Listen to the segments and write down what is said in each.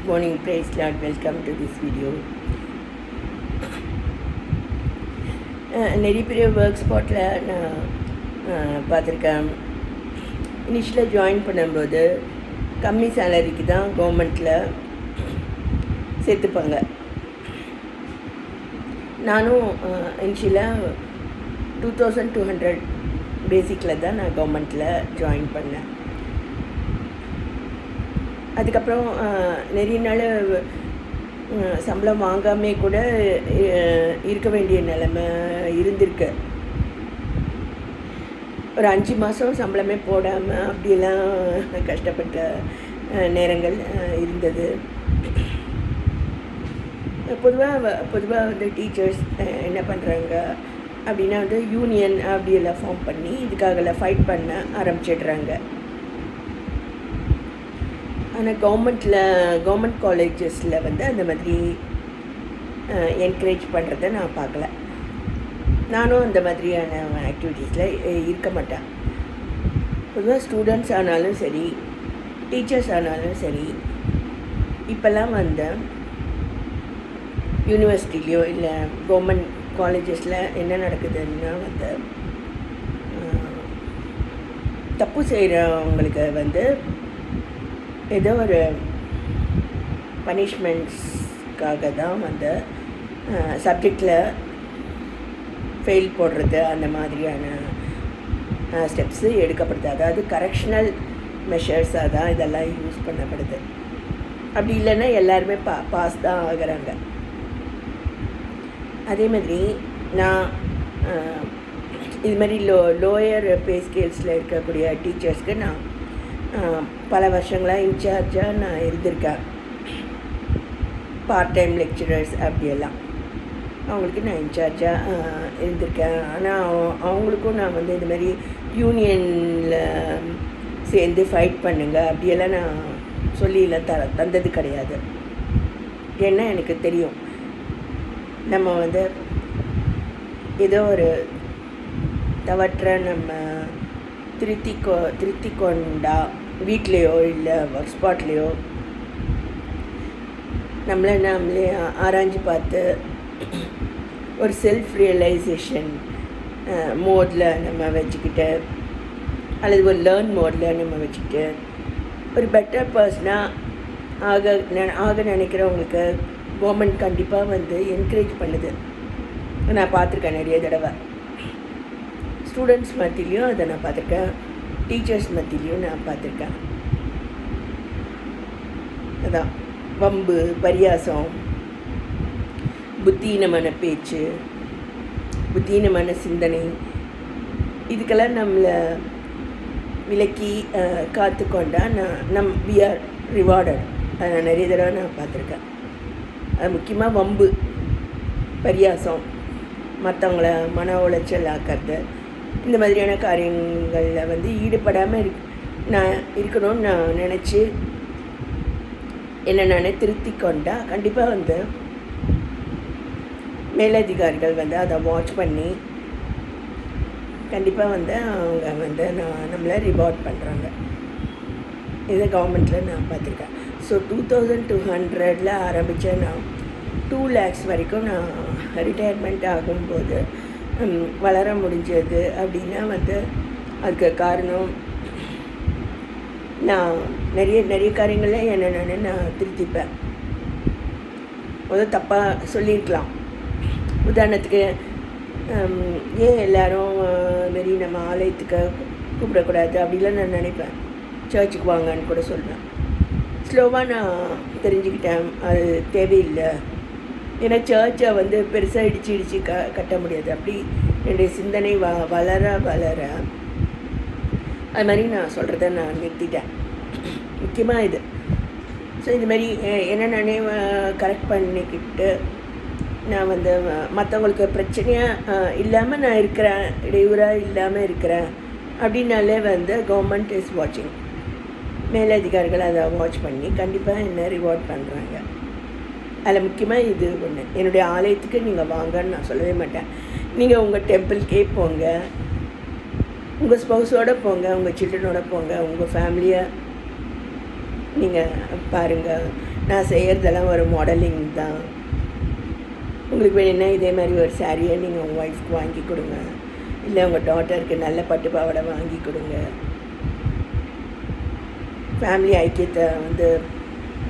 Good morning, praise Lord. Welcome to this video. நிறைய பெரிய work ஸ்பாட்டில் நான் பார்த்துருக்கேன். இனிஷியலாக ஜாயின் பண்ணும்போது கம்மி சேலரிக்கு தான் கவர்மெண்ட்டில் சேர்த்துப்பாங்க. நானும் இனிஷியலாக 2200 பேசிக்கில் தான் நான் கவர்மெண்ட்டில் ஜாயின் பண்ணேன். அதுக்கப்புறம் நிறைய நாள் சம்பளம் வாங்காமே கூட இருக்க வேண்டிய நிலைமை இருந்திருக்கு. ஒரு 5 மாதம் சம்பளமே போடாமல் அப்படியெல்லாம் கஷ்டப்பட்ட நேரங்கள் இருந்தது. பொதுவாக வந்து டீச்சர்ஸ் என்ன பண்ணுறாங்க அப்படின்னா வந்து யூனியன் அப்படியெல்லாம் ஃபார்ம் பண்ணி இதுக்காகலாம் ஃபைட் பண்ண ஆரம்பிச்சிடுறாங்க. ஆனால் கவர்மெண்ட் காலேஜஸில் வந்து அந்த மாதிரி என்கரேஜ் பண்ணுறத நான் பார்க்கல. நானும் அந்த மாதிரியான ஆக்டிவிட்டீஸில் இருக்க மாட்டேன். பொதுவாக ஸ்டூடெண்ட்ஸ் ஆனாலும் சரி, டீச்சர்ஸ் ஆனாலும் சரி, இப்போல்லாம் வந்து யூனிவர்சிட்டிலேயோ இல்லை கவர்மெண்ட் காலேஜஸில் என்ன நடக்குதுன்னா வந்து தப்பு செய்கிறவங்களுக்கு வந்து ஏதோ ஒரு பனிஷ்மெண்ட்ஸ்க்காக தான் வந்து சப்ஜெக்டில் ஃபெயில் போடுறது அந்த மாதிரியான ஸ்டெப்ஸு எடுக்கப்படுது. அதாவது கரெக்ஷனல் மெஷர்ஸாக தான் இதெல்லாம் யூஸ் பண்ணப்படுது. அப்படி இல்லைன்னா எல்லாருமே பாஸ் தான் ஆகிறாங்க. அதே மாதிரி நான் இது மாதிரி லோயர் பே ஸ்கேல்ஸில் இருக்கக்கூடிய டீச்சர்ஸ்க்கு நான் பல வருஷங்களாக இன்சார்ஜாக நான் இருந்திருக்கேன். பார்ட் டைம் லெக்சரர்ஸ் அப்படியெல்லாம் அவங்களுக்கு நான் இன்சார்ஜாக இருந்திருக்கேன். ஆனால் அவங்களுக்கும் நான் வந்து இது மாதிரி யூனியனில் சேர்ந்து ஃபைட் பண்ணுங்க அப்படியெல்லாம் நான் சொல்லியெல்லாம் தந்தது கிடையாது. ஏன்னா எனக்கு தெரியும் நம்ம வந்து ஏதோ ஒரு தவற்ற நம்ம திருத்தி கொண்டா வீட்லேயோ இல்லை ஒர்க் ஸ்பாட்லேயோ நம்மளே ஆராய்ஞ்சு பார்த்து ஒரு செல்ஃப் ரியலைசேஷன் மோடில் நம்ம வச்சுக்கிட்டு அல்லது ஒரு லேர்ன் மோடில் நம்ம வச்சுக்கிட்டு ஒரு பெட்டர் பர்சனாக ஆக நினைக்கிறவங்களுக்கு கவர்மெண்ட் கண்டிப்பாக வந்து என்கரேஜ் பண்ணுது. நான் பார்த்துருக்கேன் நிறைய தடவை. ஸ்டூடெண்ட்ஸ் மத்தியிலையும் அதை நான் பார்த்துருக்கேன், டீச்சர்ஸ் மத்தியிலையும் நான் பார்த்துருக்கேன். அதான் வம்பு, பரியாசம், புத்தீனமான பேச்சு, புத்தீனமான சிந்தனை, இதுக்கெல்லாம் நம்மளை விலக்கி காத்துக்கொண்டா வி ஆர் ரிவார்டட். அதை நான் நிறைய தடவை நான் பார்த்துருக்கேன். அது முக்கியமாக வம்பு, பரியாசம், மற்றவங்கள மன உளைச்சல் ஆக்கிறது, இந்த மாதிரியான காரியங்களில் வந்து ஈடுபடாமல் நான் இருக்கணும்னு நான் நினச்சி என்னை நான் திருத்தி கொண்டால் கண்டிப்பாக வந்து மேலதிகாரிகள் வந்து அதை வாட்ச் பண்ணி கண்டிப்பாக வந்து அவங்க வந்து நம்மளை ரிவார்ட் பண்ணுறாங்க. இதை கவர்மெண்ட்டில் நான் பார்த்துருக்கேன். ஸோ 2200 ஆரம்பித்த நான் 2 lakhs வரைக்கும் நான் ரிட்டையர்மெண்ட் ஆகும்போது வளர முடிஞ்சது. அப்படின்னா வந்து அதுக்கு காரணம் நான் நிறைய காரியங்களில் என்னென்னு நான் திருத்திப்பேன். தப்பாக சொல்லியிருக்கலாம். உதாரணத்துக்கு ஏன் எல்லோரும் மாரி நம்ம ஆலயத்துக்கு கூப்பிடக்கூடாது அப்படிலாம் நான் நினைப்பேன். சர்ச்சுக்கு வாங்கன்னு கூட சொல்வேன். ஸ்லோவாக நான் தெரிஞ்சுக்கிட்டேன் அது தேவையில்லை. ஏன்னா சர்ச்சை வந்து பெருசாக இடித்து கட்ட முடியாது. அப்படி என்னுடைய சிந்தனை வளர அது மாதிரி நான் சொல்கிறத நான் நிறுத்திட்டேன். முக்கியமாக இது. ஸோ இது மாதிரி என்ன நானே கரெக்ட் பண்ணிக்கிட்டு நான் வந்து மற்றவங்களுக்கு பிரச்சனையாக இல்லாமல் நான் இருக்கிறேன், இடையூறாக இல்லாமல் இருக்கிறேன் அப்படின்னாலே வந்து கவர்மெண்ட் இஸ் வாட்சிங். மேலதிகாரிகள் அதை வாட்ச் பண்ணி கண்டிப்பாக என்ன ரிவார்ட் பண்ணுறாங்க. அதில் முக்கியமாக இது ஒன்று, என்னுடைய ஆலயத்துக்கு நீங்கள் வாங்கன்னு நான் சொல்லவே மாட்டேன். நீங்கள் உங்கள் டெம்பிள்கே போங்க, உங்கள் ஸ்பௌஸோடு போங்க, உங்கள் சில்ட்ரனோட போங்க, உங்கள் ஃபேமிலியை நீங்கள் பாருங்கள். நான் செய்கிறதெல்லாம் ஒரு மாடலிங் தான். உங்களுக்கு வேணும்னா இதே மாதிரி ஒரு சாரியை நீங்கள் உங்கள் ஒய்ஃப்க்கு வாங்கி கொடுங்க, இல்லை உங்கள் டாட்டருக்கு நல்ல பட்டு பாவாடை வாங்கி கொடுங்க. ஃபேமிலி ஐக்கியத்தை வந்து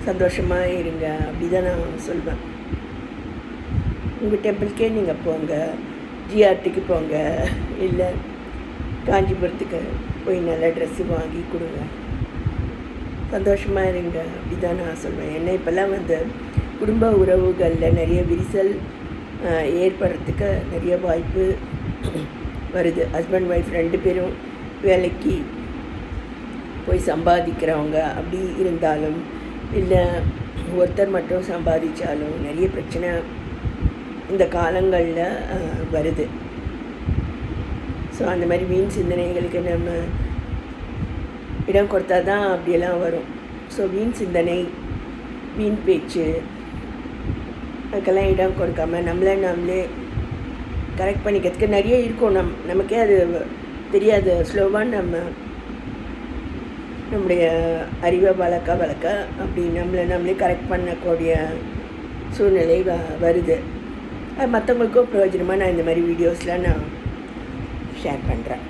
சந்தோஷமாக இருங்க, அப்படி தான் நான் சொல்வேன். உங்கள் டெம்பிள்கே நீங்கள் போங்க, ஜிஆர்டிக்கு போங்க, இல்லை காஞ்சிபுரத்துக்கு போய் நல்ல ட்ரெஸ்ஸு வாங்கி கொடுங்க, சந்தோஷமாக இருங்க, அப்படி தான் நான் சொல்வேன். ஏன்னா இப்போல்லாம் வந்து குடும்ப உறவுகளில் நிறைய விரிசல் ஏற்படுறதுக்கு நிறைய வாய்ப்பு வருது. ஹஸ்பண்ட் ஒய்ஃப் 2 பேரும் வேலைக்கு போய் சம்பாதிக்கிறவங்க அப்படி இருந்தாலும், இல்லை ஒருத்தர் மட்டும் சம்பாதிச்சாலும் நிறைய பிரச்சனை இந்த காலங்களில் வருது. ஸோ அந்த மாதிரி வீண் சிந்தனைகளுக்கு நம்ம இடம் கொடுத்தா தான் அப்படியெல்லாம் வரும். ஸோ வீண் சிந்தனை, வீண் பேச்சு, அதுக்கெல்லாம் இடம் கொடுக்காமல் நம்மளே கரெக்ட் பண்ணிக்கிறதுக்கு நிறைய இருக்கும். நமக்கே அது தெரியாது. ஸ்லோவாக நம்முடைய அறிவை வளர்க்க அப்படி நம்மளே கரெக்ட் பண்ணக்கூடிய சூழ்நிலை வருது. அது மற்றவங்களுக்கும் பிரயோஜனமாக நான் இந்த மாதிரி வீடியோஸ்லாம் நான் ஷேர் பண்ணுறேன்.